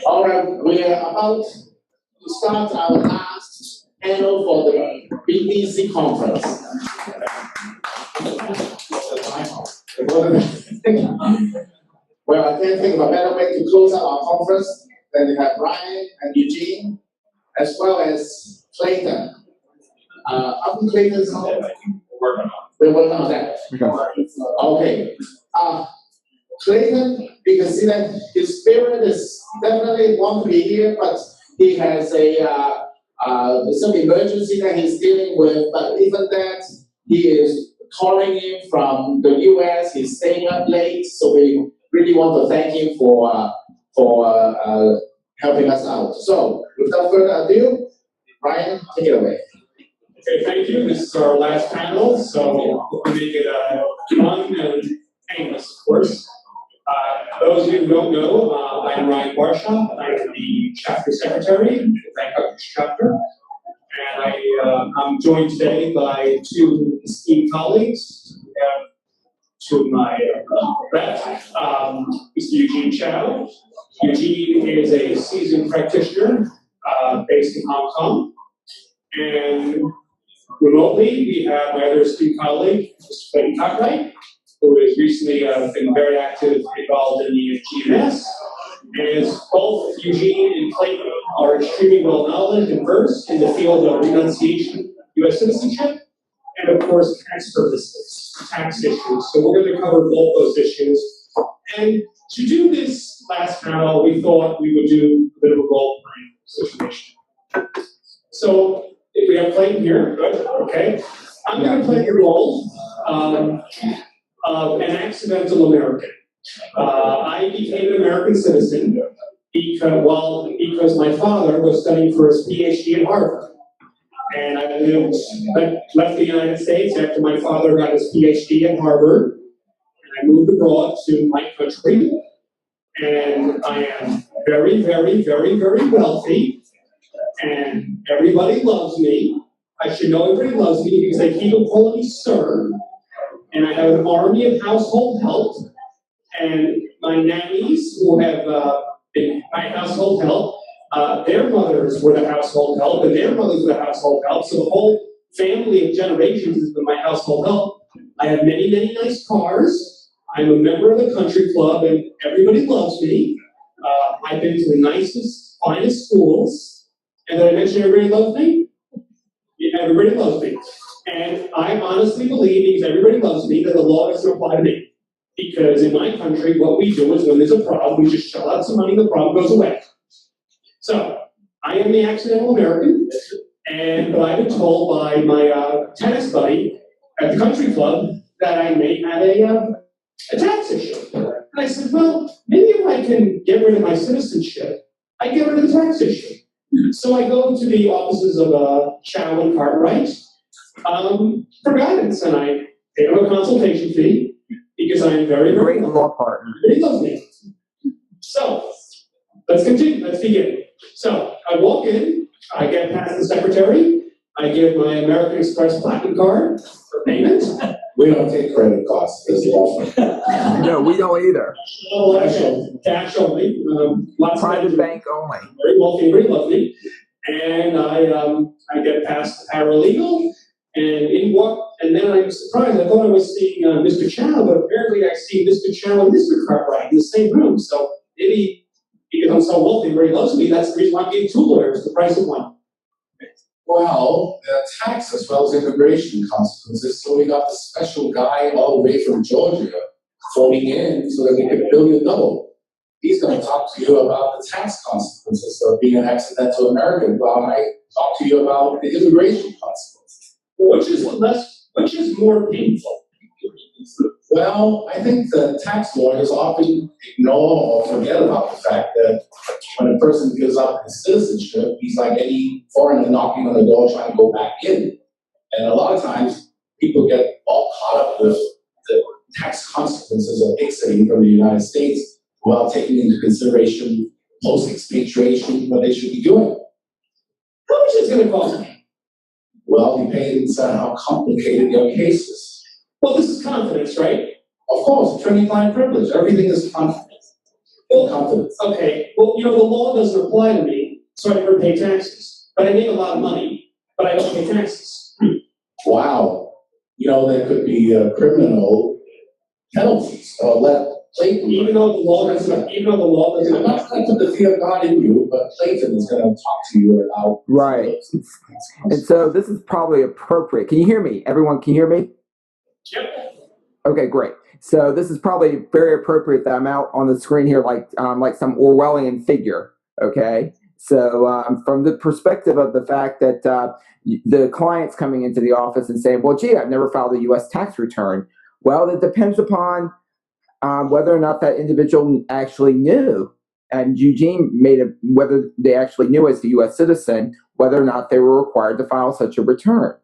All right, we are about to start our last panel for the BDC conference. Well, I can't think of a better way to close out our conference than to have Brian and Eugene, as well as Clayton. Up in Clayton's home. We're working on that. Okay. Clayton, you can see that his spirit is definitely want to be here, but he has some emergency that he's dealing with. But even that, he is calling in from the US. He's staying up late, so we really want to thank him for helping us out. So, without further ado, Brian, take it away. Okay, thank you. This is our last panel, so we'll make it fun and painless, of course. Those of you who don't know, I'm Ryan Barshaw. I'm the chapter secretary of the Bangkok chapter, and I'm joined today by two esteemed colleagues. We have to my left, Mr. Eugene Chow. Eugene is a seasoned practitioner based in Hong Kong, and remotely we have my other esteemed colleague, Mr. Clayton Cartwright, who has recently been very active, involved in the GMS. As both Eugene and Clayton are extremely well knowledgeable and versed in the field of renunciation, U.S. citizenship, and of course tax purposes, tax issues. So we're going to cover both those issues. And to do this last panel, we thought we would do a bit of a role-playing situation. So if we have Clayton here, good, okay. I'm going to play the role of an accidental American. I became an American citizen because my father was studying for his PhD at Harvard. And I left the United States after my father got his PhD at Harvard. And I moved abroad to my country. And I am very, very, very, very wealthy. And everybody loves me. I should know everybody loves me because they keep on calling me sir. And I have an army of household help. And my nannies who have been my household help, their mothers were the household help, and their mothers were the household help. So the whole family of generations has been my household help. I have many, many nice cars. I'm a member of the country club, and everybody loves me. I've been to the nicest, finest schools. And did I mention everybody loves me? Yeah, everybody loves me. And I honestly believe, because everybody loves me, that the law doesn't apply to me. Because in my country, what we do is when there's a problem, we just shell out some money and the problem goes away. So, I am the accidental American, but I've been told by my tennis buddy at the country club that I may have a tax issue. And I said, well, maybe if I can get rid of my citizenship, I get rid of the tax issue. So I go to the offices of Chow and Cartwright for guidance, and I pay them a consultation fee because I am very, very great law partner. He loves me. So let's continue. Let's begin. So I walk in, I get past the secretary, I give my American Express Platinum card for payment. We don't take credit cards as well. No, we don't either. Cash only. Lots Private of bank only. Very wealthy, very lovely. And I get past the paralegal, and then I'm surprised. I thought I was seeing Mr. Chow, but apparently I see Mr. Chow and Mr. Cartwright in the same room. So maybe because I'm so wealthy and very loves me, that's the reason why I'm getting two lawyers, the price of one. Well, tax as well as immigration consequences. So we got the special guy all the way from Georgia phoning in so that we could bill you double. He's going to talk to you about the tax consequences of being an accidental American, while I talk to you about the immigration consequences. Which is more painful? Well, I think the tax lawyers often ignore or forget about the fact that when a person gives up his citizenship, he's like any foreigner knocking on the door trying to go back in. And a lot of times, people get all caught up with the tax consequences of exiting from the United States without taking into consideration post-expatriation what they should be doing. How much is it going to cost me? Well, depends on how complicated your case is. Well, this is confidence, right? Of course, attorney-client privilege. Everything is confidence. in confidence. Okay, well, the law doesn't apply to me, so I never pay taxes. But I make a lot of money, but I don't pay taxes. Wow. There could be criminal penalties or Clayton. Even though the law doesn't, I'm not going to put the fear of God in you, but Clayton is going to talk to you about. Right. And so this is probably appropriate. Can you hear me? Everyone, can you hear me? Yep. Okay, great. So this is probably very appropriate that I'm out on the screen here like some Orwellian figure, okay? So from the perspective of the fact that the client's coming into the office and saying, well, gee, I've never filed a U.S. tax return. Well, it depends upon whether or not that individual actually knew. And Eugene whether they actually knew as the U.S. citizen, whether or not they were required to file such a return.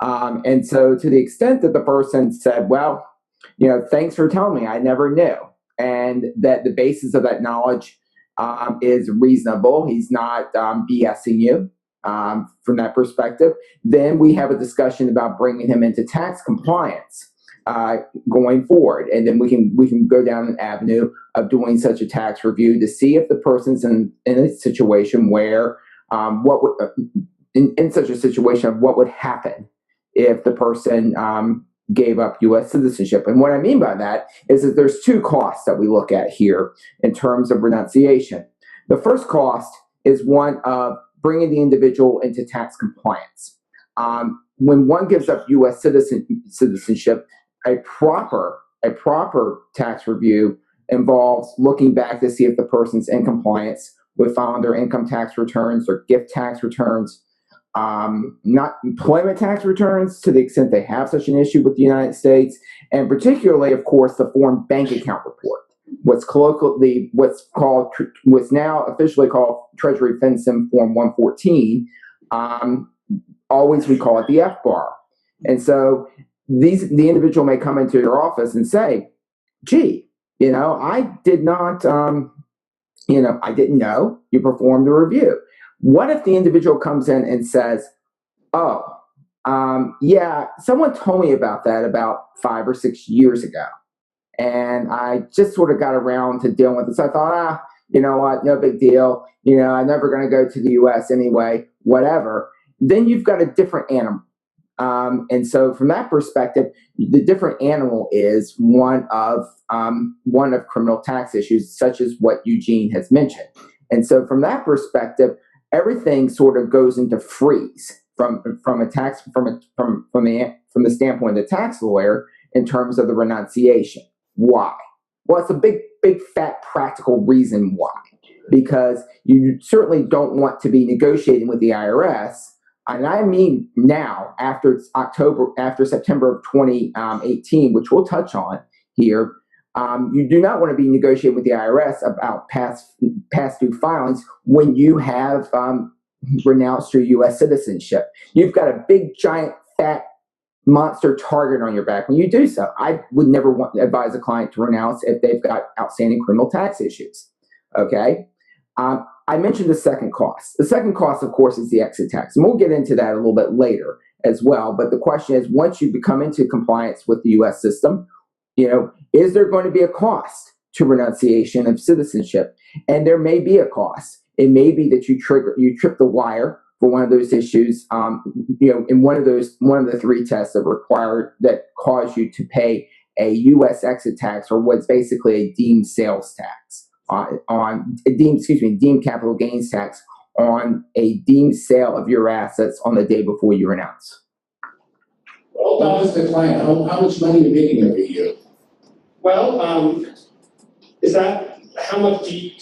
And so to the extent that the person said, well, thanks for telling me, I never knew, and that the basis of that knowledge is reasonable, he's not BSing you from that perspective, then we have a discussion about bringing him into tax compliance going forward. And then we can go down an avenue of doing such a tax review to see if the person's in a situation where in such a situation, what would happen if the person gave up U.S. citizenship. And what I mean by that is that there's two costs that we look at here in terms of renunciation. The first cost is one of bringing the individual into tax compliance. When one gives up U.S. citizenship, a proper tax review involves looking back to see if the person's in compliance with filing their income tax returns or gift tax returns, not employment tax returns to the extent they have such an issue with the United States, and particularly, of course, the foreign bank account report, what's now officially called Treasury FinCEN Form 114. Always we call it the FBAR. And so the individual may come into your office and say, gee, I did not, I didn't know you performed the review. What if the individual comes in and says, oh, yeah, someone told me about that about 5 or 6 years ago, and I just sort of got around to dealing with it. So I thought, you know what, no big deal. I'm never going to go to the U.S. anyway, whatever. Then you've got a different animal. And so from that perspective, the different animal is one of criminal tax issues, such as what Eugene has mentioned. And so from that perspective, everything sort of goes into freeze from the standpoint of the tax lawyer in terms of the renunciation. Why? Well, it's a big, fat, practical reason why. Because you certainly don't want to be negotiating with the IRS, and I mean now, after September of 2018, which we'll touch on here. You do not want to be negotiating with the IRS about past due filings when you have renounced your U.S. citizenship. You've got a big, giant, fat monster target on your back when you do so. I would never want to advise a client to renounce if they've got outstanding criminal tax issues. Okay? I mentioned the second cost. The second cost, of course, is the exit tax. And we'll get into that a little bit later as well. But the question is, once you become into compliance with the U.S. system, is there going to be a cost to renunciation of citizenship? And there may be a cost. It may be that you trip the wire for one of those issues, in one of the 3 tests that cause you to pay a U.S. exit tax, or what's basically a deemed sales tax deemed capital gains tax on a deemed sale of your assets on the day before you renounce. Well, now as the client, how much money are you making every year? Well, is that how much do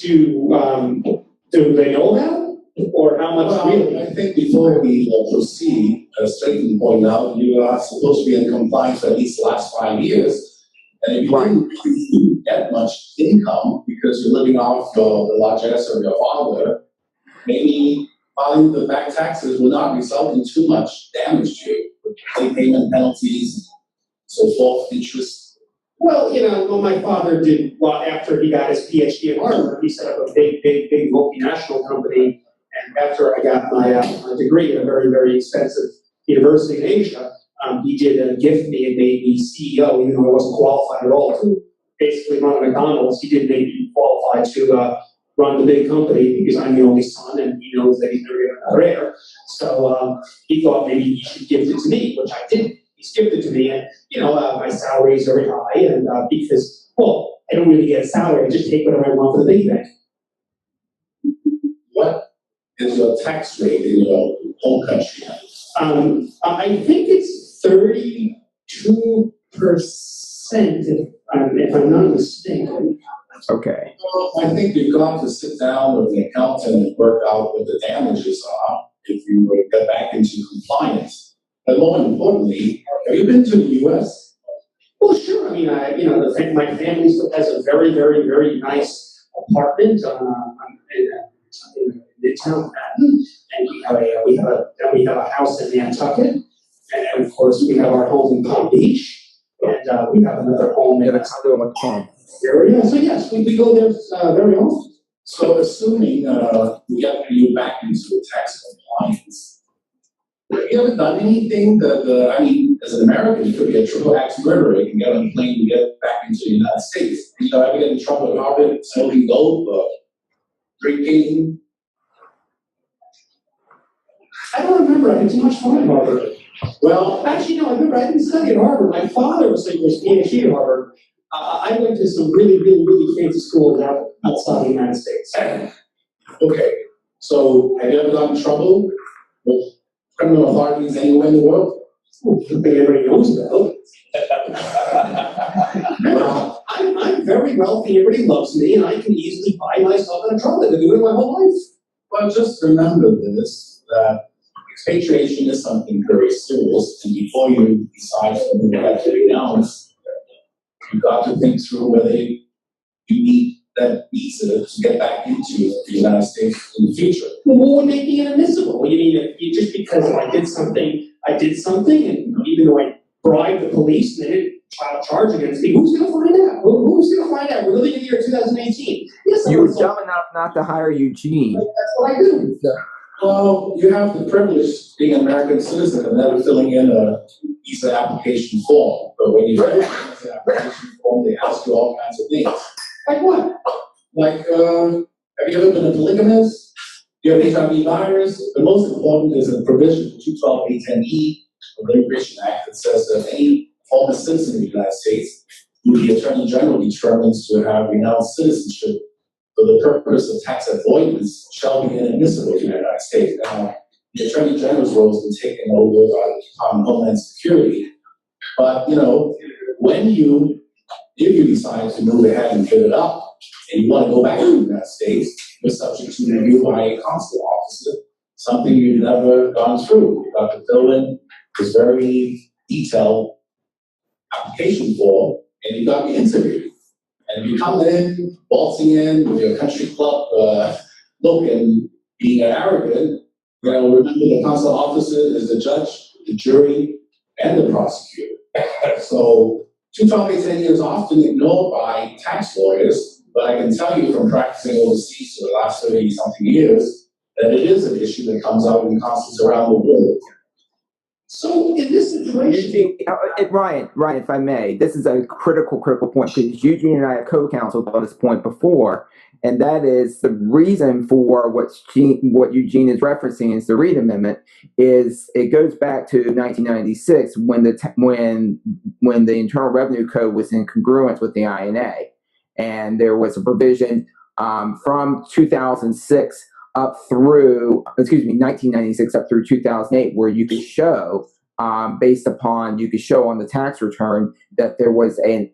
they know that, or how much really? I think before we proceed, as Clayton pointed out, you are supposed to be in compliance for at least the last 5 years. And if you didn't really get much income because you're living off the largesse of your father, maybe filing the back taxes will not result in too much damage to you. Late payment penalties, so forth, interest. Well, what my father did, after he got his PhD at Harvard, he set up a big multinational company. And after I got my degree at a very, very expensive university in Asia, he did gift me and made me CEO, even though I wasn't qualified at all basically run a McDonald's, he did maybe qualify to run the big company because I'm the only son and he knows that he's never going to have heir. So he thought maybe he should gift it to me, which I didn't. He's gifted to me, and my salary is very high, and because, well, I don't really get a salary, I just take whatever I want for the piggy bank. What is your tax rate in your home country? I think it's 32%, if I'm not mistaken. Okay. Well, I think you've got to sit down with an accountant and work out what the damages are if you were to get back into compliance. But more importantly, have you been to the U.S.? Well, sure. I mean, my family still has a very, very, very nice apartment in Midtown Manhattan, and we have a house in Nantucket, and of course we have our home in Palm Beach, and we have another home in the area. So yes, we go there very often. So assuming we get you back into tax compliance, have you ever done anything that, as an American, you could be a triple axe murderer, you can get on a plane and get back into the United States. Ever get in trouble with Harvard, smoking dope, drinking? I don't remember. I had too much fun at Harvard. Well, actually, no, I remember I didn't study at Harvard. My father was studying his PhD at Harvard. I went to some really, really, really fancy schools outside the United States. Okay, so have you ever gotten in trouble with criminal authorities anywhere in the world? I think everybody knows about. I'm very wealthy, everybody loves me, and I can easily buy myself out of trouble. I've been doing it my whole life. Well, just remember this, that expatriation is something very serious, and before you decide to move ahead to anything else, you've got to think through whether you need that visa to get back into the United States in the future. Well, what would make me inadmissible? You mean just because I did something, and even though I bribed the police and they didn't file a charge against me, who's going to find out? Who's going to find out? We're living in the year 2018. Yes, you were dumb enough not to hire Eugene. That's what I do. Well, you have the privilege of being an American citizen and never filling in a visa application form. But when you fill in a visa application form, they ask you all kinds of things. Like what? Like, have you ever been a polygamist? Do you have HIV virus? The most important is a provision, 212A10E of the Immigration Act, that says that any former citizen of the United States who the Attorney General determines to have renounced citizenship for the purpose of tax avoidance shall be inadmissible to the United States. Now, the Attorney General's role has been taken over by the Department of Homeland Security. But, if you decide to move ahead and fill it up, and you want to go back to the United States, you're subject to review by a consular officer, something you've never gone through. You've got to fill in this very detailed application form, and you've got to be interviewed. And if you come in, waltzing in with your country club look and being arrogant, remember the consular officer is the judge, the jury, and the prosecutor. So 212A10E is often ignored by tax lawyers, but I can tell you from practicing overseas for the last 30-something years that it is an issue that comes up in consulates around the world. So in this situation, Ryan, if I may, this is a critical point, because Eugene and I have co-counseled on this point before, and that is the reason for what Eugene is referencing is the Reed Amendment. Is it goes back to 1996 when the Internal Revenue Code was in congruence with the INA, and there was a provision from 2006 up through 1996 up through 2008, where you could show, based upon you could show on the tax return that there was a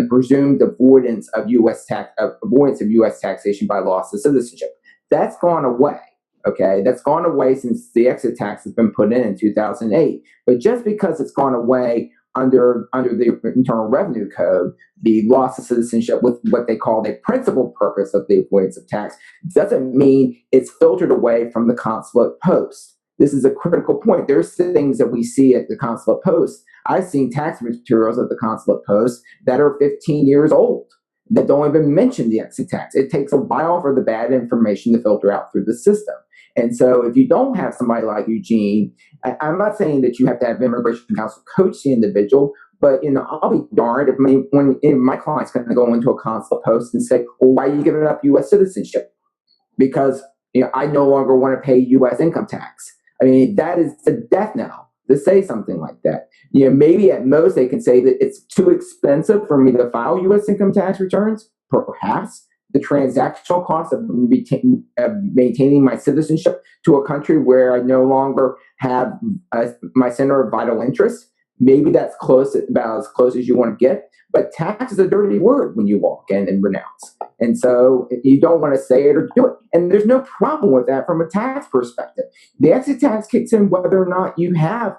presumed avoidance of U.S. taxation by loss of citizenship. That's gone away. Okay, that's gone away since the exit tax has been put in 2008. But just because it's gone away under the Internal Revenue Code, the loss of citizenship with what they call the principal purpose of the avoidance of tax doesn't mean it's filtered away from the consulate post. This is a critical point. There's things that we see at the consulate post. I've seen tax materials at the consulate post that are 15 years old that don't even mention the exit tax. It takes a while for the bad information to filter out through the system. And so if you don't have somebody like Eugene, I'm not saying that you have to have immigration counsel coach the individual, But I'll be darned if my client's going to go into a consulate post and say, "Well, why are you giving up U.S. citizenship?" Because I no longer want to pay U.S. income tax. I mean, that is the death knell to say something like that. Maybe at most they can say that it's too expensive for me to file U.S. income tax returns. Perhaps the transactional cost of maintaining my citizenship to a country where I no longer have my center of vital interest. Maybe that's about as close as you want to get. But tax is a dirty word when you walk in and renounce. And so you don't want to say it or do it. And there's no problem with that from a tax perspective. The exit tax kicks in whether or not you have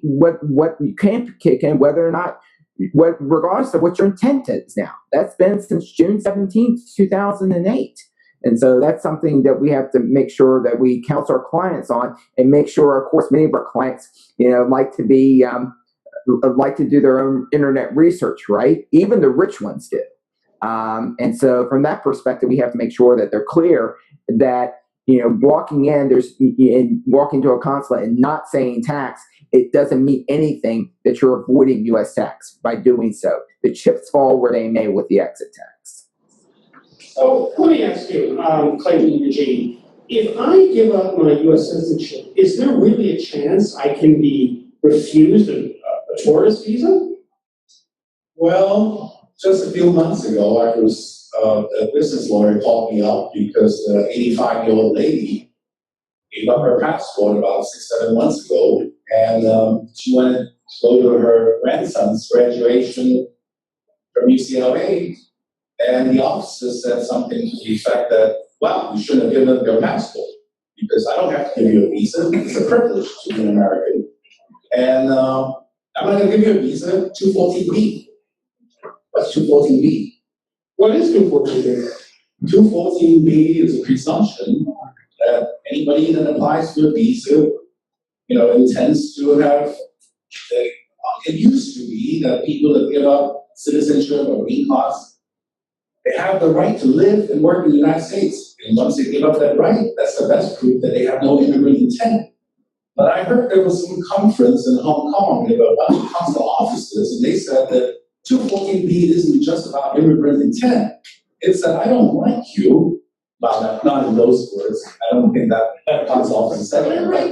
what you can kick in, whether or not, regardless of what your intent is now. That's been since June 17th, 2008. And so that's something that we have to make sure that we counsel our clients on, and make sure, of course, many of our clients, like to do their own internet research, right? Even the rich ones do. And so from that perspective, we have to make sure that they're clear that, walking to a consulate and not saying tax, it doesn't mean anything that you're avoiding U.S. tax by doing so. The chips fall where they may with the exit tax. So let me ask you, Clayton and Eugene, if I give up my U.S. citizenship, is there really a chance I can be refused a tourist visa? Well, just a few months ago, a business lawyer called me up because the 85-year-old lady gave up her passport about 6-7 months ago, and she wanted to go to her grandson's graduation from UCLA, and the officer said something to the effect that, "Well, you shouldn't have given up your passport because I don't have to give you a visa. It's a privilege to be an American, and I'm not going to give you a visa." 214B. What's 214B? What is 214B? 214B is a presumption that anybody that applies for a visa, intends to have. It used to be that people that give up citizenship or green cards, they have the right to live and work in the United States. And once they give up that right, that's the best proof that they have no immigrant intent. But I heard there was some conference in Hong Kong with a bunch of consular officers, and they said that 214B isn't just about immigrant intent. It's that I don't like you. Well, not in those words. I don't think that consular officer said it. Right? I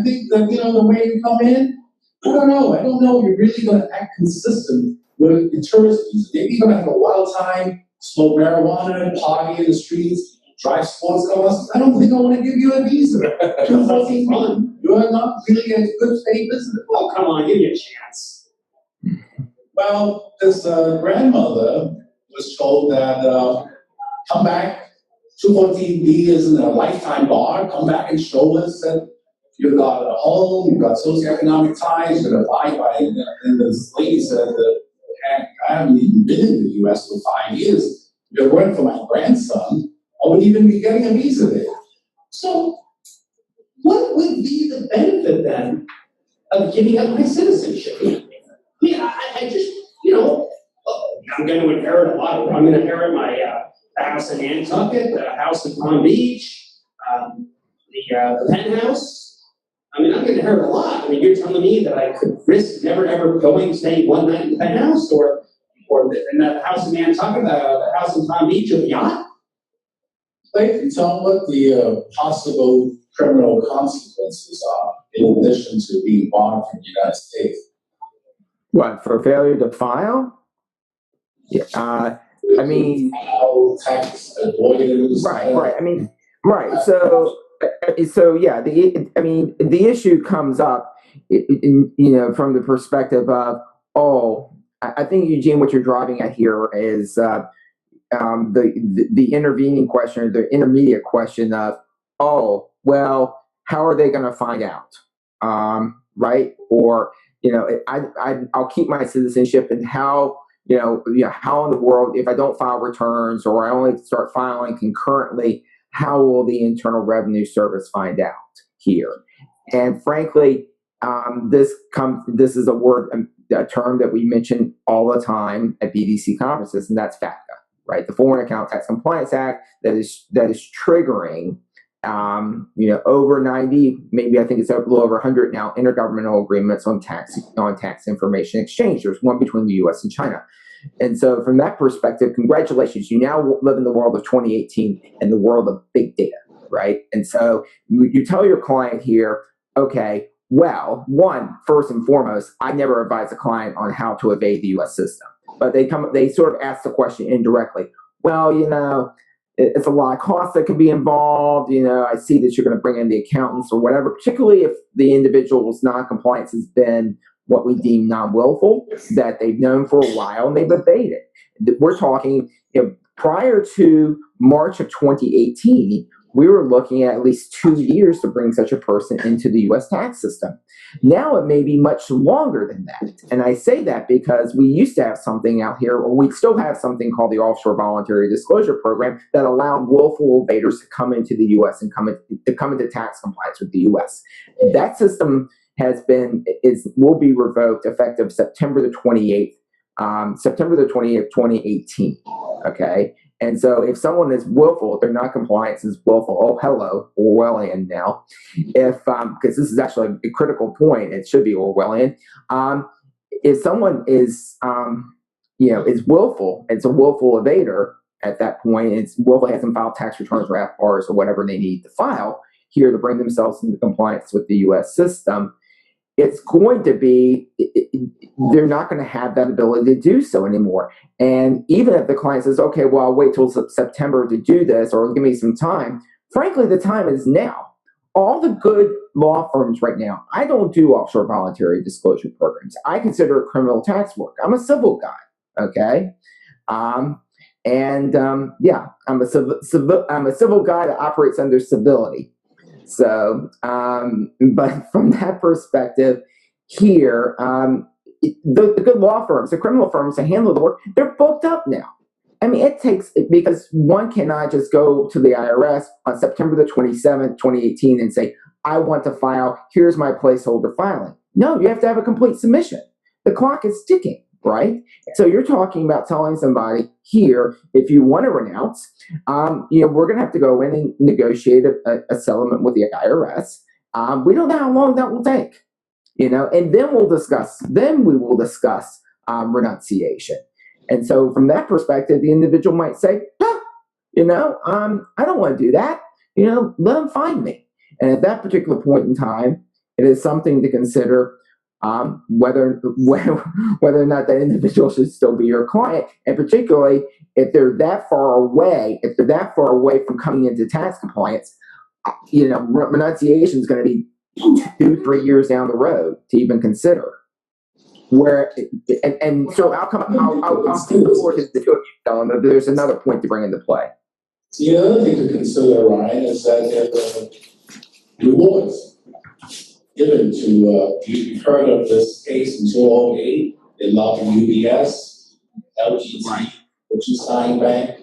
think that, the way you come in, I don't know. You're really going to act consistent with the tourist visa. Maybe you're going to have a wild time, smoke marijuana, party in the streets, drive sports cars. I don't think I want to give you a visa. 214B. You're not really a good faith business. Oh, come on, give me a chance. Well, this grandmother was told that come back, 214B isn't a lifetime bar. Come back and show us that you've got a home, you've got socioeconomic ties, you're going to abide by it. And this lady said that I haven't even been in the U.S. for 5 years. If it weren't for my grandson, I wouldn't even be getting a visa there. So, what would be the benefit then of giving up my citizenship? I just, I'm going to inherit a lot. I'm going to inherit my house in Nantucket, the house in Palm Beach, the penthouse. I'm going to inherit a lot. You're telling me that I could risk never ever staying one night in the penthouse, or in the house in Nantucket, the house in Palm Beach, or the yacht? Like, tell what the possible criminal consequences are in addition to being barred from the United States. What, for failure to file? Yeah, tax avoidance. Right. Right. So yeah, the issue comes up, from the perspective of, I think, Eugene, what you're driving at here is the intervening question, or the intermediate question of, well, how are they going to find out? Right? Or, I'll keep my citizenship, and how in the world, if I don't file returns, or I only start filing concurrently, how will the Internal Revenue Service find out here? And frankly, this is a term that we mention all the time at BDC conferences, and that's FATCA, right? The Foreign Account Tax Compliance Act that is triggering over 90, maybe I think it's a little over 100 now, intergovernmental agreements on tax information exchange. There's one between the U.S. and China. And so from that perspective, congratulations. You now live in the world of 2018 and the world of big data, right? And so you tell your client here, okay, well, first and foremost, I never advise a client on how to evade the U.S. system. But they sort of ask the question indirectly. Well, it's a lot of costs that could be involved. I see that you're going to bring in the accountants or whatever, particularly if the individual's non-compliance has been what we deem non-willful, that they've known for a while and they've evaded. We're talking, prior to March of 2018, we were looking at least 2 years to bring such a person into the U.S. tax system. Now it may be much longer than that. And I say that because we used to have something out here, or we still have something called the Offshore Voluntary Disclosure Program that allowed willful evaders to come into the U.S. and come into tax compliance with the U.S. That system will be revoked effective September the 28th, 2018. Okay. And so if someone is willful, if their non-compliance is willful, oh, hello, Orwellian now. Because this is actually a critical point, it should be Orwellian. If someone is willful, it's a willful evader at that point, it's willful, hasn't filed tax returns or FRs or whatever they need to file here to bring themselves into compliance with the U.S. system, it's going to be, they're not going to have that ability to do so anymore. And even if the client says, okay, well, I'll wait till September to do this, or give me some time, frankly, the time is now. All the good law firms right now, I don't do offshore voluntary disclosure programs. I consider it criminal tax work. I'm a civil guy, okay? I'm a civil guy that operates under civility. So, but from that perspective here, the good law firms, the criminal firms that handle the work, they're booked up now. I mean, because one cannot just go to the IRS on September the 27th, 2018 and say, I want to file, here's my placeholder filing. No, you have to have a complete submission. The clock is ticking, right? So you're talking about telling somebody here, if you want to renounce, we're going to have to go in and negotiate a settlement with the IRS. We don't know how long that will take, and then we will discuss renunciation. And so from that perspective, the individual might say, I don't want to do that. Let them find me. And at that particular point in time, it is something to consider whether or not that individual should still be your client, and particularly if they're that far away from coming into tax compliance, renunciation is going to be 2-3 years down the road to even consider. So I'll see before the two of you, Ellen, but there's another point to bring into play. The other thing to consider, Ryan, is that there are rewards given to, you've heard of this case in 2008, they lobbied UBS, LGT, which is Sign Bank.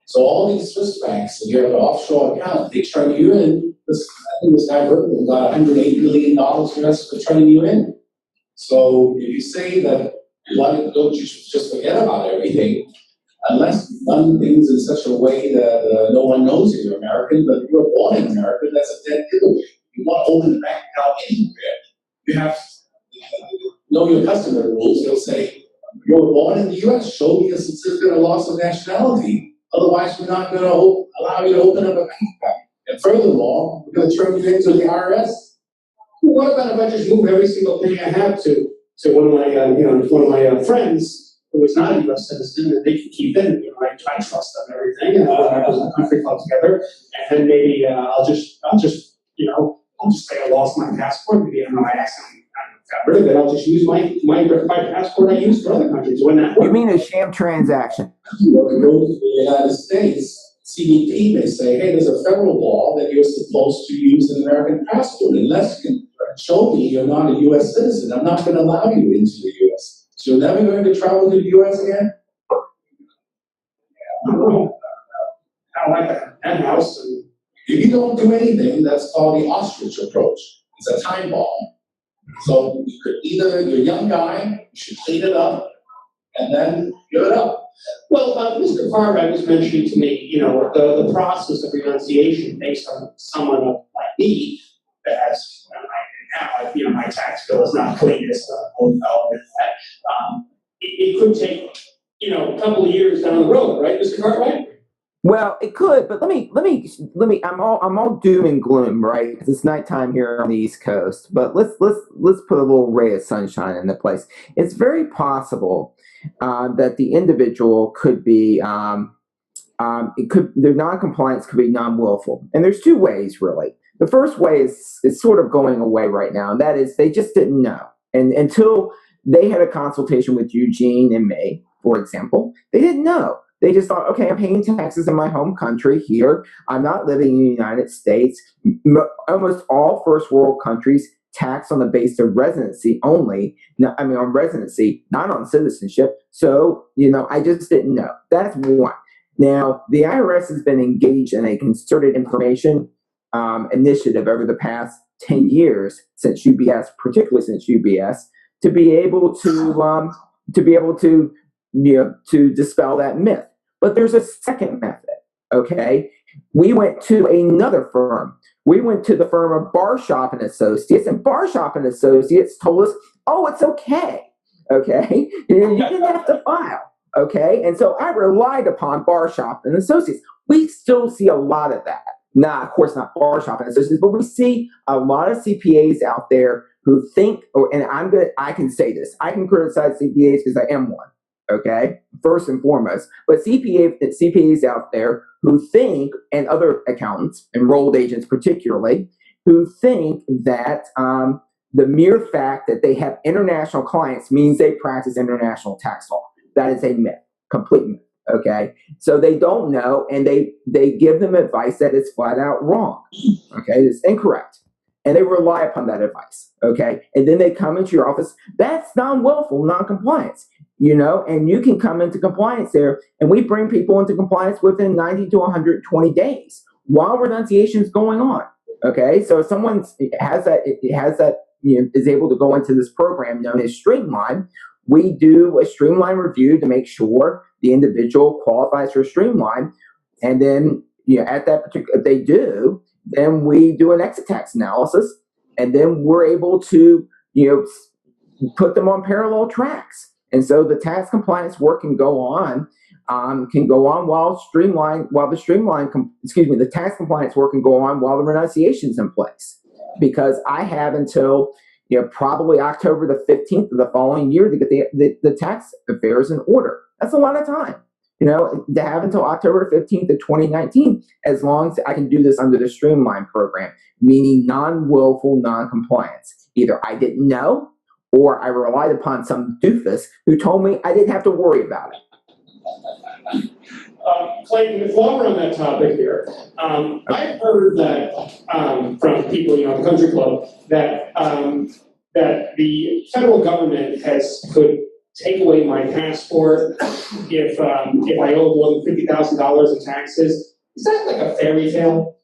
So all these Swiss banks, if you have an offshore account, they turn you in. I think this guy Berkeley got $108 million US for turning you in. So if you say that don't you just forget about everything, unless you've done things in such a way that no one knows you're American, but if you were born in America, that's a dead giveaway. You want to open a bank account anywhere, you have to know your customer rules. They'll say, you were born in the US, show me a certificate of loss of nationality. Otherwise, we're not going to allow you to open up a bank account. And furthermore, we're going to turn you into the IRS. What about if I just move every single thing I have to one of my friends who is not a U.S. citizen, and they can keep it. I trust them and everything, and we're members of the country club together. And then maybe I'll just say I lost my passport. Maybe I accidentally got rid of it. I'll just use my passport I use for other countries. Wouldn't that work? You mean a sham transaction? Well, in the United States, CBP may say, hey, there's a federal law that you're supposed to use an American passport. Unless you can show me you're not a U.S. citizen, I'm not going to allow you into the U.S. So you're never going to travel to the U.S. again? I don't know. I like that house. And if you don't do anything, that's called the ostrich approach. It's a time bomb. So you could you're a young guy, you should clean it up, and then give it up. Well, Mr. Cartwright was mentioning to me, you know, the process of renunciation based on someone like me that has, you know, my tax bill is not cleanest, I'll admit that. It could take, you know, a couple of years down the road, right, Mr. Cartwright? Well, it could, but let me. I'm all doom and gloom, right? Because it's nighttime here on the East Coast. But let's put a little ray of sunshine into place. It's very possible that the individual could be, their non-compliance could be non-willful, and there's two ways really. The first way is sort of going away right now, and that is they just didn't know, and until they had a consultation with Eugene and me, for example, they didn't know. They just thought, okay, I'm paying taxes in my home country here. I'm not living in the United States. Almost all first world countries tax on the basis of residency only. On residency, not on citizenship. So, you know, I just didn't know. That's one. Now, the IRS has been engaged in a concerted information initiative over the past 10 years since UBS, particularly since UBS, to be able to dispel that myth. But there's a second method, okay? We went to another firm. We went to the firm of Barshop and Associates, and Barshop and Associates told us, oh, it's okay, okay? You didn't have to file, okay? And so I relied upon Barshop and Associates. We still see a lot of that. Now, of course, not Barshop and Associates, but we see a lot of CPAs out there who think, I can say this, I can criticize CPAs because I am one. Okay, first and foremost, but CPAs out there who think, and other accountants, enrolled agents particularly, who think that the mere fact that they have international clients means they practice international tax law. That is a myth, complete myth. Okay, so they don't know, and they give them advice that is flat out wrong. Okay, it's incorrect, and they rely upon that advice. Okay, and then they come into your office. That's non-willful non-compliance. You know, and you can come into compliance there, and we bring people into compliance within 90 to 120 days while renunciation is going on. Okay, so if someone has that, you know, is able to go into this program known as Streamline, we do a Streamline review to make sure the individual qualifies for Streamline, and then, you know, at that particular, if they do, then we do an exit tax analysis, and then we're able to, you know, put them on parallel tracks. And so the tax compliance work can go on while the tax compliance work can go on while the renunciation is in place. Because I have until, you know, probably October the 15th of the following year to get the tax affairs in order. That's a lot of time, you know, to have until October 15th of 2019, as long as I can do this under the Streamline program, meaning non-willful non-compliance. Either I didn't know, or I relied upon some doofus who told me I didn't have to worry about it. Clayton, while we're on that topic here, I've heard that from people, you know, at the country club, that the federal government could take away my passport if I owe more than $50,000 in taxes. Is that like a fairy tale?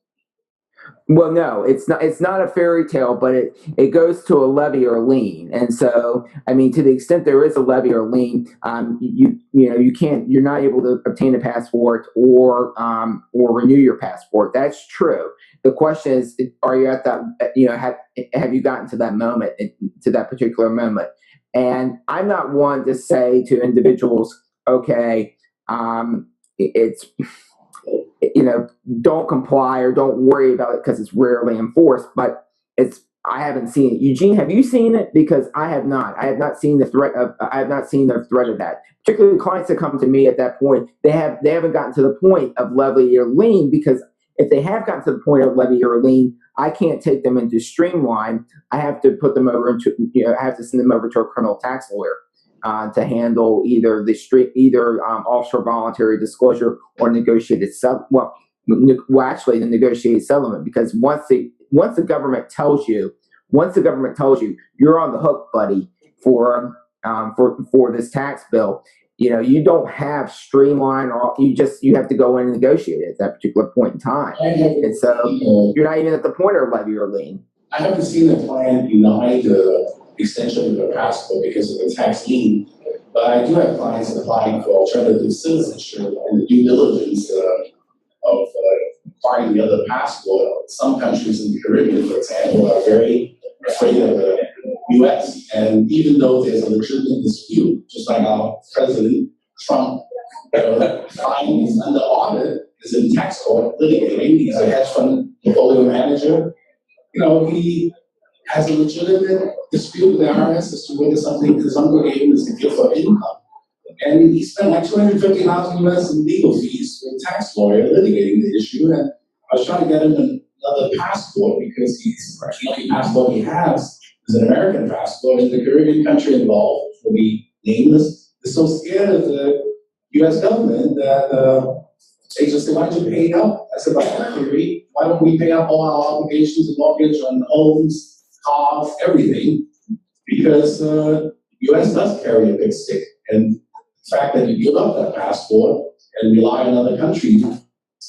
Well, no, it's not a fairy tale, but it goes to a levy or lien. And so, I mean, to the extent there is a levy or lien, you're not able to obtain a passport or renew your passport. That's true. The question is, are you at that, you know, have you gotten to that moment, to that particular moment? And I'm not one to say to individuals, okay, it's, you know, don't comply or don't worry about it because it's rarely enforced, but I haven't seen it. Eugene, have you seen it? Because I have not. I have not seen the threat of that. Particularly clients that come to me at that point, they haven't gotten to the point of levy or lien, because if they have gotten to the point of levy or lien, I can't take them into Streamline. I have to put them over into, you know, I have to send them over to a criminal tax lawyer to handle either offshore voluntary disclosure or negotiated the negotiated settlement. Because once the government tells you you're on the hook, buddy, for this tax bill, you know, you don't have Streamline, or you have to go in and negotiate it at that particular point in time. And so you're not even at the point of levy or lien. I haven't seen the plan deny the extension of the passport because of the tax lien, But I do have clients applying for alternative citizenship and the due diligence of acquiring the other passport. Some countries in the Caribbean, for example, are very afraid of the U.S. And even though there's a legitimate dispute, just like our President Trump, fine is under audit, is in tax court litigating. He's a hedge fund portfolio manager. He has a legitimate dispute with the IRS as to whether something his uncle gave him is a gift or income. And he spent like $250,000 US in legal fees for a tax lawyer litigating the issue. And I was trying to get him another passport because the only passport he has is an American passport, and the Caribbean country involved, will be nameless, is so scared of the US government that they just said, why don't you pay up? I said, by that theory, why don't we pay up all our obligations and mortgage on homes, cars, everything? Because US does carry a big stick. And the fact that you give up that passport and rely on another country's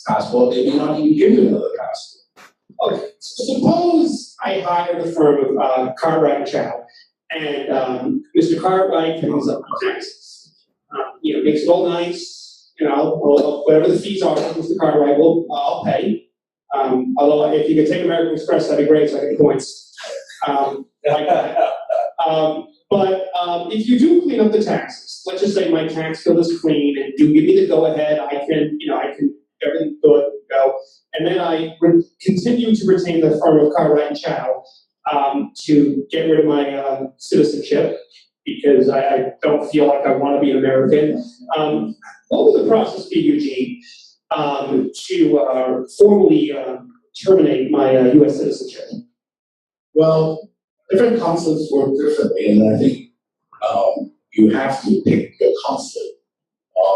passport, they may not even give you another passport. Okay, so suppose I hire the firm of Cartwright Chow, and Mr. Cartwright comes up with taxes. Makes it all nice, whatever the fees are, Mr. Cartwright, I'll pay. Although if you could take American Express, that'd be great, so I get points. Like that. But if you do clean up the taxes, let's just say my tax bill is clean, and you give me the go-ahead, I can, everything good, go. And then I continue to retain the firm of Cartwright and Chow to get rid of my citizenship, because I don't feel like I want to be an American. What would the process be, Eugene, to formally terminate my U.S. citizenship? Well, different consulates work differently, and I think you have to pick your consulate.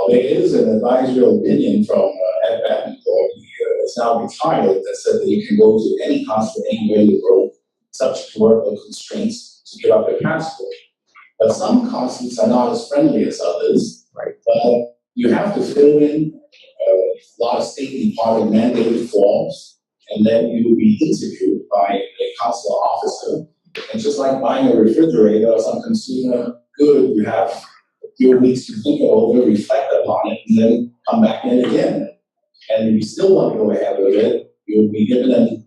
There is an advisory opinion from Ed Battencourt, he is now retired, that said that you can go to any consulate anywhere in the world, subject to workload constraints, to give up your passport. But some consulates are not as friendly as others. Right. You have to fill in a lot of State Department mandated forms, and then you will be interviewed by a consular officer. And just like buying a refrigerator or some consumer good, you have a few weeks to think it over, reflect upon it, and then come back in again. And if you still want to go ahead with it, you'll be given an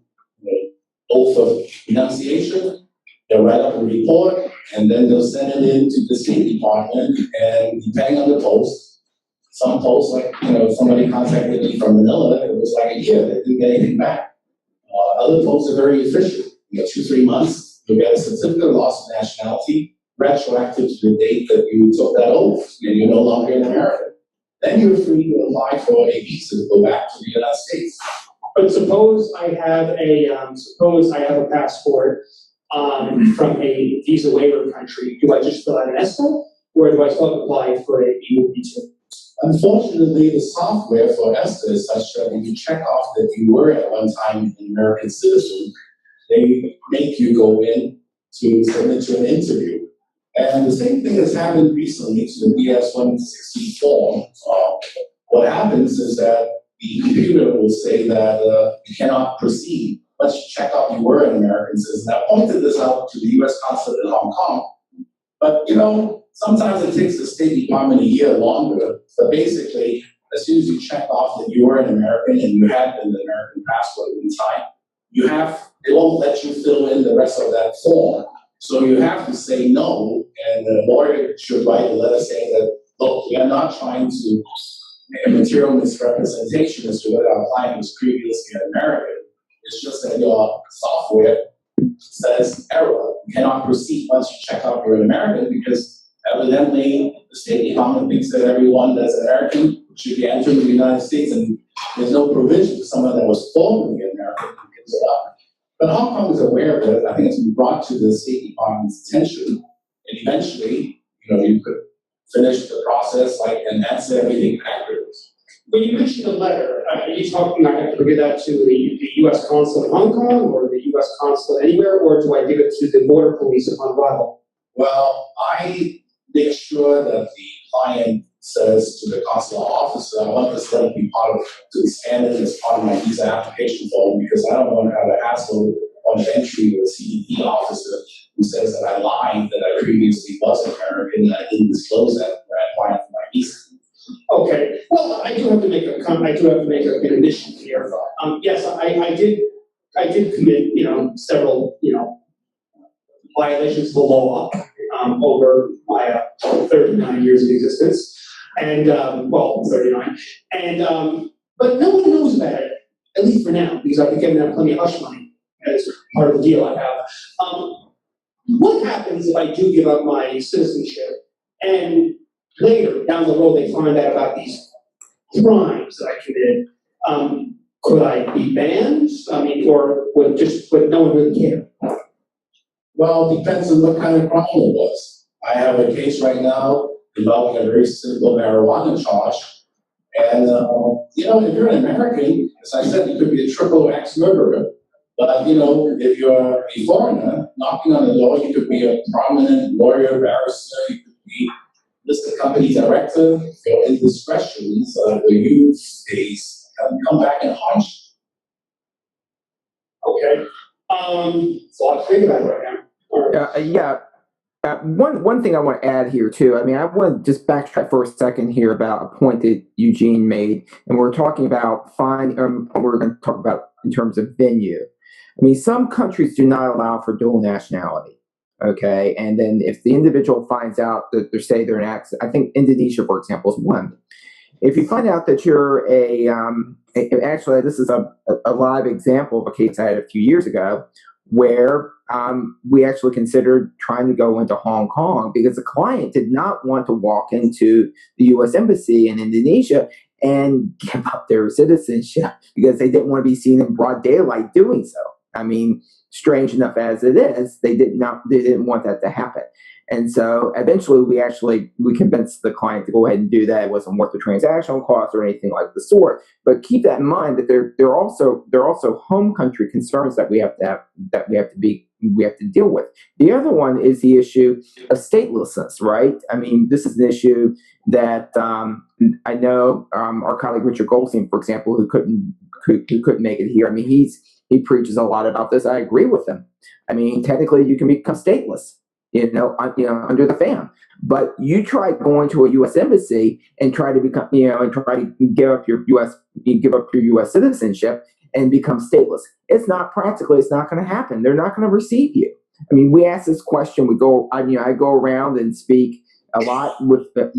oath of renunciation. They'll write up a report, and then they'll send it in to the State Department, and depending on the post, some posts, like, somebody contacted me from Manila, it was like a year, they didn't get anything back. Other posts are very efficient. 2-3 months, you'll get a certificate of loss of nationality, retroactive to the date that you took that oath, and you're no longer an American. Then you're free to apply for a visa to go back to the United States. But suppose I have a passport from a visa waiver country. Do I just fill out an ESTA, or do I still apply for a B-1B2? Unfortunately, the software for ESTA is such that when you check off that you were at one time an American citizen, they make you go in to submit to an interview. And the same thing has happened recently to the BS-160 form. What happens is that the computer will say that you cannot proceed unless you check off you were an American citizen. I pointed this out to the U.S. consulate in Hong Kong. But, sometimes it takes the State Department a year longer. But basically, as soon as you check off that you were an American and you had an American passport in time, they won't let you fill in the rest of that form. So you have to say no, and the lawyer should write a letter saying that, look, we are not trying to make a material misrepresentation as to whether our client was previously an American. It's just that your software says error. You cannot proceed once you check out you're an American, because evidently the State Department thinks that everyone that's American should be entering the United States, and there's no provision for someone that was formerly American. But Hong Kong is aware of it. I think it's been brought to the State Department's attention, and eventually, you could finish the process and answer everything accurately. When you mentioned the letter, are you talking, I have to give that to the U.S. consulate in Hong Kong, or the U.S. consulate anywhere, or do I give it to the border police upon arrival? Well, I make sure that the client says to the consular officer, I want this letter to be to scan it as part of my visa application form, because I don't want to have a hassle on the entry with a CDP officer who says that I lied, that I previously was American, and I didn't disclose that when I applied for my visa. Okay, well, I do have to make an admission here. Yes, I did commit, several, violations of the law, over my 39 years of existence, and, 39, and, but no one knows about it, at least for now, because I've been giving them plenty of hush money as part of the deal I have. What happens if I do give up my citizenship, and later, down the road, they find out about these crimes that I committed? Could I be banned? I mean, or would no one really care? Well, it depends on what kind of crime it was. I have a case right now involving a very simple marijuana charge. And, if you're an American, as I said, you could be a triple X murderer. But, if you're a foreigner knocking on the door, you could be a prominent lawyer, barrister, you could be listed company director. Your indiscretions, the use case, come back and haunt you. Okay. So I'll think about it right now. One thing I want to add here too. I mean, I want to just backtrack for a second here about a point that Eugene made, and we're talking about we're going to talk about in terms of venue. I mean, some countries do not allow for dual nationality. Okay, and then if the individual finds out that they're an accident, I think Indonesia, for example, is one. If you find out that you're actually, this is a live example of a case I had a few years ago, where we actually considered trying to go into Hong Kong because the client did not want to walk into the U.S. Embassy in Indonesia and give up their citizenship because they didn't want to be seen in broad daylight doing so. I mean, strange enough as it is, they didn't want that to happen. And so eventually we convinced the client to go ahead and do that. It wasn't worth the transactional cost or anything like the sort. But keep that in mind that there are also home country concerns that we have to deal with. The other one is the issue of statelessness, right? I mean, this is an issue that I know our colleague Richard Goldstein, for example, who couldn't make it here. I mean, he preaches a lot about this. I agree with him. I mean, technically, you can become stateless, under the fan. But you try going to a U.S. embassy and try to become, and try to give up your U.S. citizenship and become stateless. It's not going to happen. They're not going to receive you. I mean, we ask this question. I go around and speak a lot with the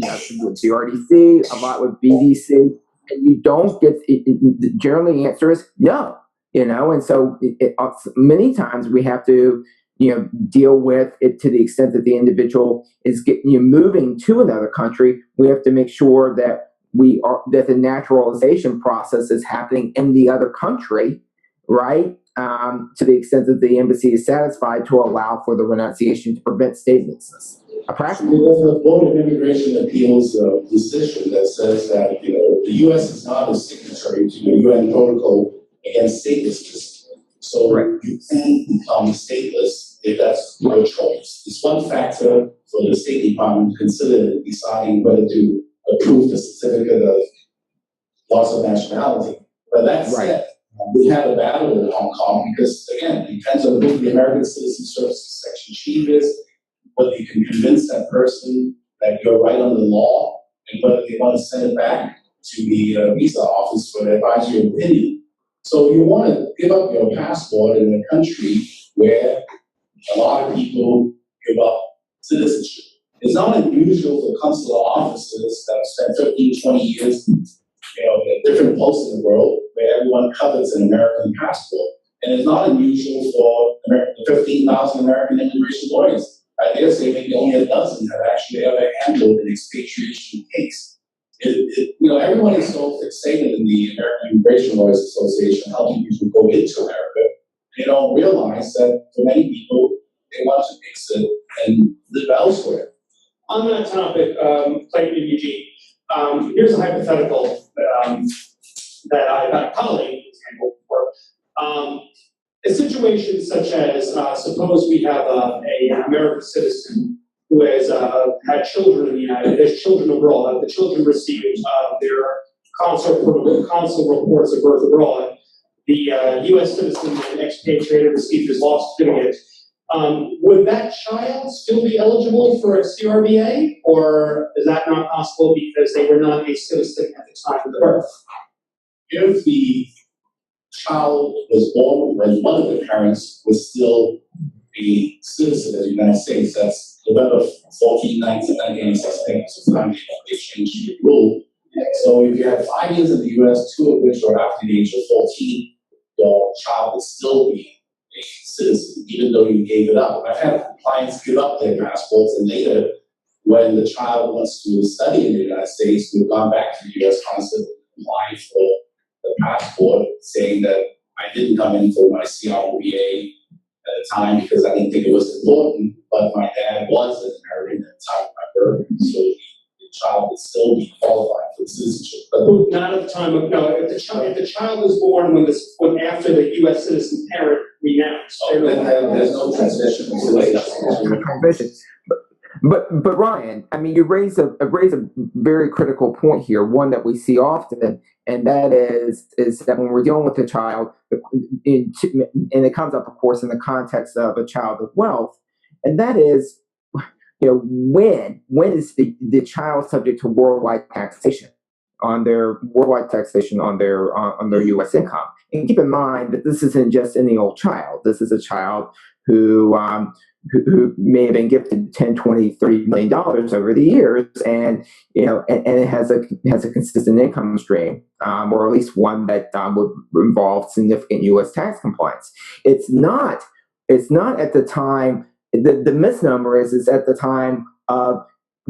RDC, a lot with BDC, and you don't get. Generally, the answer is no. And so many times we have to, deal with it to the extent that the individual is moving to another country. We have to make sure that that the naturalization process is happening in the other country, right? To the extent that the embassy is satisfied to allow for the renunciation to prevent statelessness. There's a Board of Immigration Appeals decision that says that the U.S. is not a signatory to the UN protocol against statelessness. So you can become stateless if that's your choice. It's one factor for the State Department to consider in deciding whether to approve the certificate of loss of nationality. But that said, we had a battle in Hong Kong because, again, it depends on who the American Citizen Services Section Chief is, whether you can convince that person that you're right on the law, and whether they want to send it back to the visa office for their advisory opinion. So you want to give up your passport in a country where a lot of people give up citizenship. It's not unusual for consular officers that have spent 15, 20 years, in different posts in the world where everyone covers an American passport. And it's not unusual for 15,000 American immigration lawyers. I dare say maybe only a dozen have actually ever handled an expatriation case. Everyone is so fixated in the American Immigration Lawyers Association helping people go into America. They don't realize that for many people, they want to exit and live elsewhere. On that topic, Clayton and Eugene, here's a hypothetical that I've had a colleague handle before. A situation such as, suppose we have an American citizen who has had children in the United States, children abroad. The children receive their consul reports of birth abroad. The U.S. citizen and expatriated receives his lost certificate. Would that child still be eligible for a CRBA, or is that not possible because they were not a citizen at the time of the birth? If the child was born when one of the parents was still a citizen of the United States, that's November 14, 1986, it's the time they changed the rule. So if you have 5 years in the US, 2 of which are after the age of 14, your child would still be a citizen, even though you gave it up. I've had clients give up their passports, and later, when the child wants to study in the United States, we've gone back to the US consulate, applying for the passport, saying that I didn't come in for my CRBA at the time because I didn't think it was important, but my dad was an American at the time of my birth, so the child would still be qualified for citizenship. But Not at the time of, no, if the child was born when after the US citizen parent renounced. then there's no transition. But Ryan, I mean, you raise a very critical point here, one that we see often, and that is that when we're dealing with a child, and it comes up, of course, in the context of a child of wealth, and that is, when is the child subject to worldwide taxation on their U.S. income? And keep in mind that this isn't just any old child. This is a child who may have been gifted $10, $20, $30 million over the years, and it has a consistent income stream, or at least one that would involve significant U.S. tax compliance. It's not at the time. The misnomer is at the time of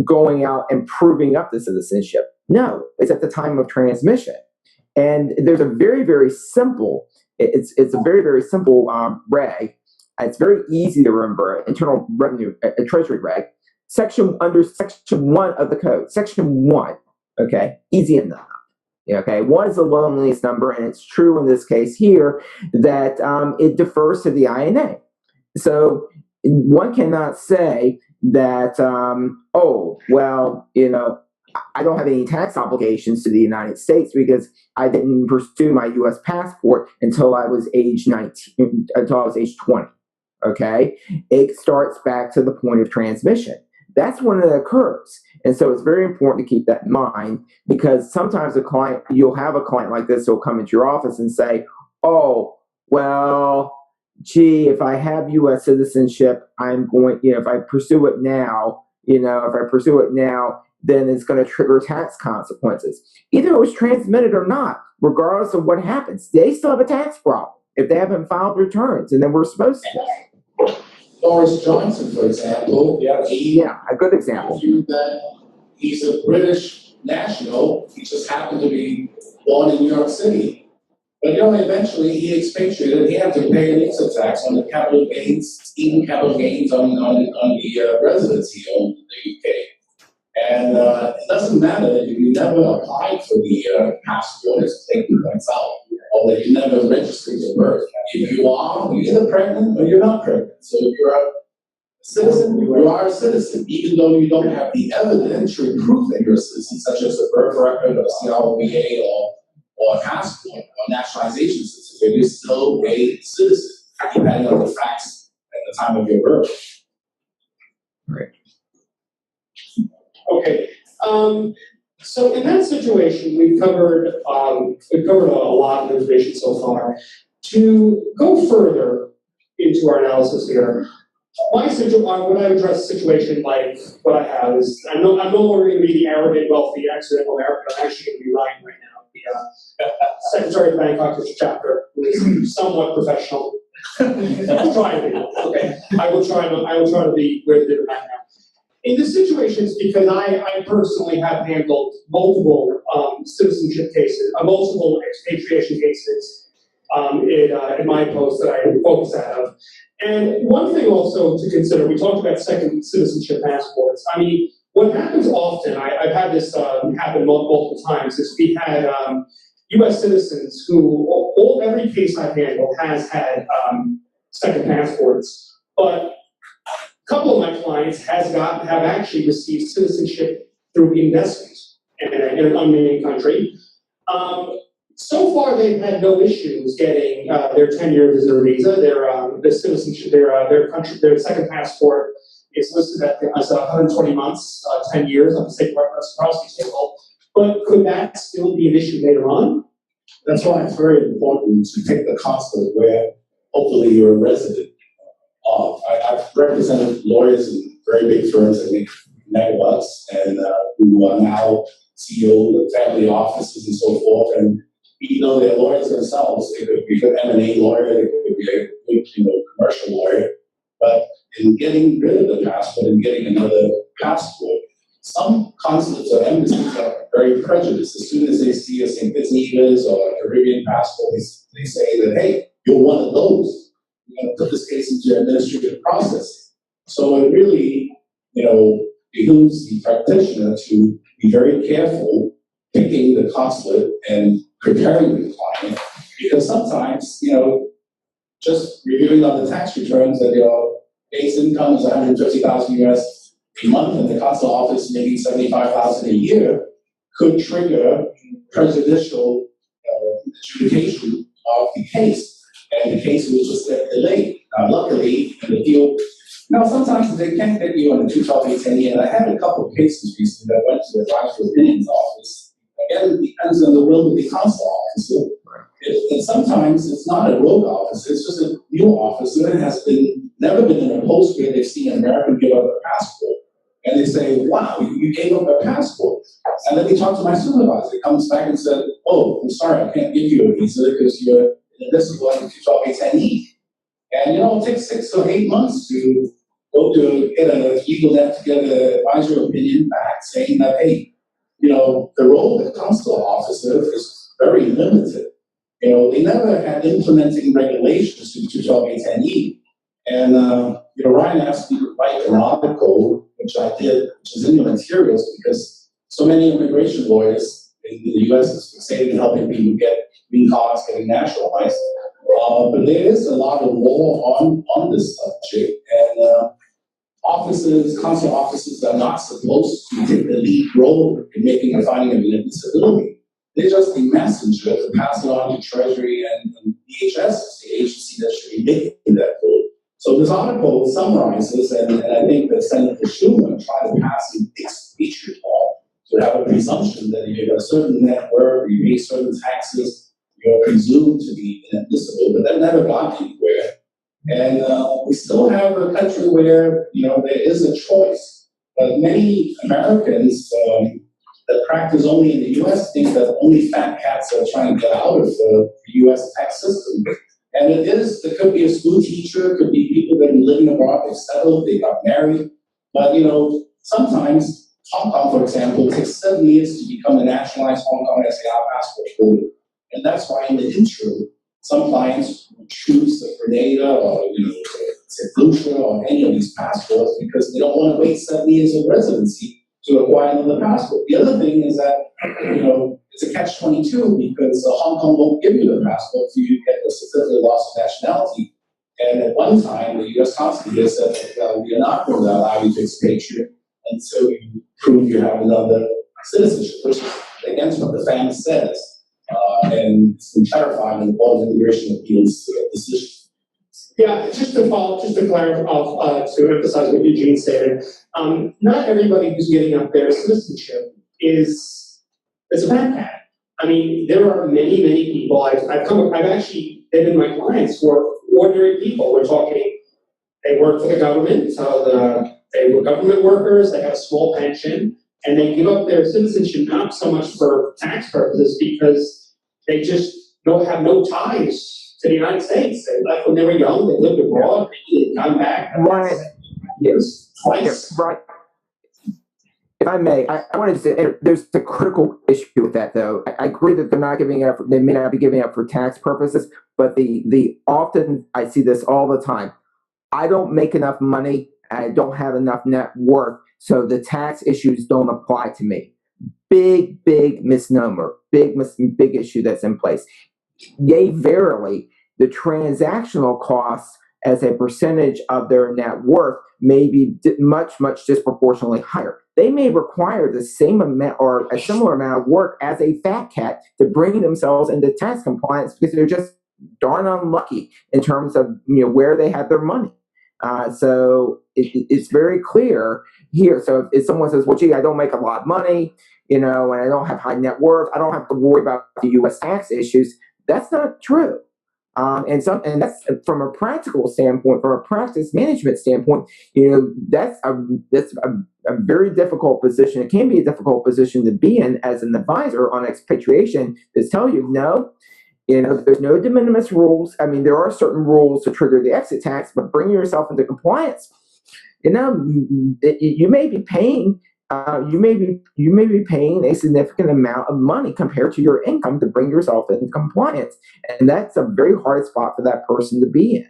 going out and proving up the citizenship. No, it's at the time of transmission. And there's a very, very simple. It's a very, very simple reg. It's very easy to remember. Internal Revenue, Treasury reg, under section 1 of the code. Section 1. Okay, easy enough. Okay, 1 is the loneliness number, and it's true in this case here that it defers to the INA. So one cannot say that, I don't have any tax obligations to the United States because I didn't pursue my U.S. passport until I was age 19, until I was age 20. Okay, it starts back to the point of transmission. That's when it occurs. And so it's very important to keep that in mind, because sometimes you'll have a client like this who'll come into your office and say, if I have U.S. citizenship, I'm going, if I pursue it now, then it's going to trigger tax consequences. Either it was transmitted or not, regardless of what happens, they still have a tax problem if they haven't filed returns, and then we're supposed to. Boris Johnson, for example, a good example. That he's a British national. He just happened to be born in New York City. But eventually he expatriated. He had to pay an income tax on the capital gains, even capital gains on the residence he owned in the UK. And it doesn't matter that you never applied for the passport, as Clayton points out, or that you never registered your birth. If you are, you're either pregnant or you're not pregnant. So if you're a citizen, you are a citizen, even though you don't have the evidentiary proof that you're a citizen, such as a birth record or a CRBA or a passport or nationalization certificate. You're still a citizen, depending on the facts at the time of your birth. Right. Okay. So in that situation, we've covered a lot of information so far. To go further into our analysis here, when I address a situation like what I have is, I'm no longer going to be the arrogant, wealthy, accidental American. I'm actually going to be Ryan right now, the Secretary of the Bangkok District Chapter, who is somewhat professional. I'll try to be. Okay, I will try to be where the different background. In this situation, it's because I personally have handled multiple citizenship cases, multiple expatriation cases in my post that I focus out of. And one thing also to consider, we talked about second citizenship passports. I mean, what happens often, I've had this happen multiple times, is we had U.S. citizens who, every case I've handled has had second passports, but a couple of my clients have actually received citizenship through investment in an unnamed country. So far, they've had no issues getting their 10-year visitor visa, their citizenship, their country, their second passport is listed as 120 months, 10 years on the state reciprocity table. But could that still be an issue later on? That's why it's very important to take the consulate where hopefully you're a resident of. I've represented lawyers in very big firms that make megawatts and who are now CEO of family offices and so forth. And even though they're lawyers themselves, they could be a good M&A lawyer, they could be a good, commercial lawyer. But in getting rid of the passport and getting another passport, some consulates or embassies are very prejudiced. As soon as they see a St. Kitts or a Caribbean passport, they say that, hey, you're one of those. You're going to put this case into administrative process. So it really, behooves the practitioner to be very careful picking the consulate and preparing the client, because sometimes, just reviewing on the tax returns that your base income is 150,000 US a month and the consular office maybe 75,000 a year could trigger prejudicial adjudication of the case, and the case will just get delayed. Luckily, in the deal, sometimes they can't get you on the 212-810, and I had a couple of cases recently that went to the advisory opinions office. Again, it depends on the will of the consular officer. And sometimes it's not a rogue officer, it's just a new officer that has never been in a post where they've seen an American give up a passport. And they say, wow, you gave up a passport. And let me talk to my supervisor. He comes back and said, oh, I'm sorry, I can't give you a visa because you're inadmissible under 212-810E. And it takes 6 or 8 months to go to get a legal net to get an advisory opinion back saying that, hey, the role of the consular officer is very limited. They never had implementing regulations to 212-810E. And, Ryan asked me to write an article, which I did, which is in the materials, because so many immigration lawyers in the U.S. is fixated in helping people get green cards, getting naturalized. But there is a lot of law on this subject, and consular officers are not supposed to take the lead role in making a finding of inadmissibility. They're just the messenger to pass it on to Treasury, and DHS is the agency that should be making that role. So this article summarizes, and I think that Senator Schumer tried to pass an expatriate law to have a presumption that if you have a certain net worth, you pay certain taxes, you're presumed to be inadmissible, but that never got anywhere. And we still have a country where, there is a choice. But many Americans that practice only in the U.S. think that only fat cats are trying to get out of the U.S. tax system. And there could be a school teacher, it could be people that have been living abroad, they've settled, they got married. But, sometimes Hong Kong, for example, takes 7 years to become a nationalized Hong Kong SAR passport holder. And that's why in the interim, some clients choose the Grenada or, St. Lucia or any of these passports because they don't want to wait 7 years of residency to acquire another passport. The other thing is that, it's a catch-22 because Hong Kong won't give you the passport for you to get the certificate of loss of nationality. And at one time, the U.S. consulate said that we are not going to allow you to expatriate until you prove you have another citizenship, which is against what the family says. And it's been clarified in the Board of Immigration Appeals decision. Yeah, just to clarify, to emphasize what Eugene stated, not everybody who's getting up their citizenship is a bad cat. I mean, there are many people I've actually been my clients who are ordinary people. We're talking, they work for the government, so they were government workers, they have a small pension, and they give up their citizenship not so much for tax purposes because they just have no ties to the United States. They left when they were young, they lived abroad, they come back. Right. Yes, twice. Yeah, right. If I may, I wanted to say there's a critical issue with that, though. I agree that they're not giving up; they may not be giving up for tax purposes, but the often I see this all the time. I don't make enough money, I don't have enough net worth, so the tax issues don't apply to me. Big misnomer, big issue that's in place. Yea, verily, the transactional costs as a percentage of their net worth may be much disproportionately higher. they may require the same amount or a similar amount of work as a fat cat to bring themselves into tax compliance because they're just darn unlucky in terms of where they have their money. So it's very clear here. So if someone says, well, gee, I don't make a lot of money, and I don't have high net worth, I don't have to worry about the U.S. tax issues, that's not true. And that's from a practical standpoint, from a practice management standpoint, that's a very difficult position. It can be a difficult position to be in as an advisor on expatriation to tell you, no, there's no de minimis rules. I mean, there are certain rules to trigger the exit tax, but bringing yourself into compliance, you may be paying. You may be paying a significant amount of money compared to your income to bring yourself into compliance, and that's a very hard spot for that person to be in.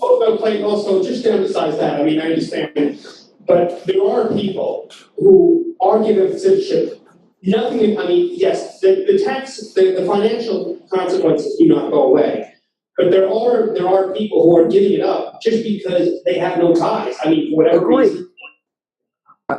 Oh, Clayton, also just to emphasize that, I mean, I understand, but there are people who are given citizenship. Nothing. I mean, yes, the tax, the financial consequences do not go away, but there are people who are giving it up just because they have no ties. I mean, for whatever reason.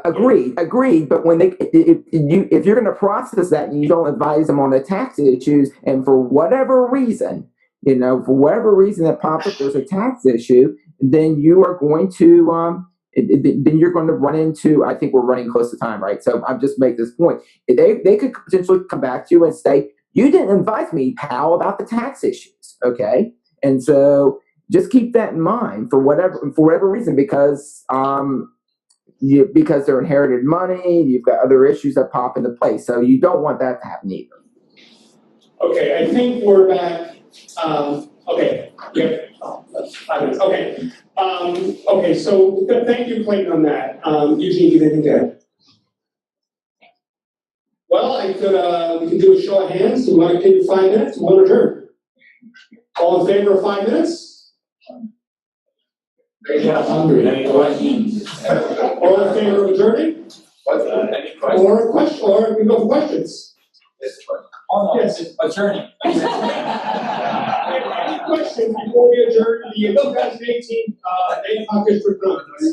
Agreed. But when if you're going to process that and you don't advise them on the tax issues, and for whatever reason, that pops up, there's a tax issue, then you are going to then you're going to run into. I think we're running close to time, right? So I'm just making this point. They could potentially come back to you and say, "You didn't advise me, pal, about the tax issues." Okay, and so just keep that in mind for whatever reason, because because they're inherited money, you've got other issues that pop into place. So you don't want that to happen either. Okay, I think we're back. Okay, yep. 5 minutes. Okay. Okay, so thank you, Clayton, on that. Eugene, you anything to add? Well, I could, we can do a show of hands. We want to take 5 minutes. We want to adjourn. All in favor of 5 minutes? They're not hungry. Any questions? All in favor of adjourning? Any questions? Or we go for questions. Oh, no, Yes. it's adjourning. Any questions before we adjourn the 2018 day2 district conference?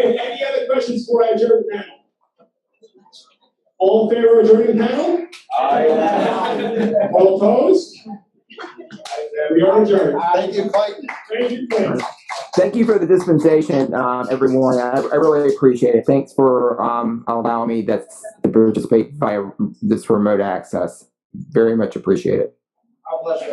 Any other questions before I adjourn the panel? All in favor of adjourning the panel? Aye. All opposed? We are adjourned. Thank you, Clayton. Thank you, Clayton. Thank you for the dispensation, everyone. I really appreciate it. Thanks for allowing me to participate via this remote access. Very much appreciate it.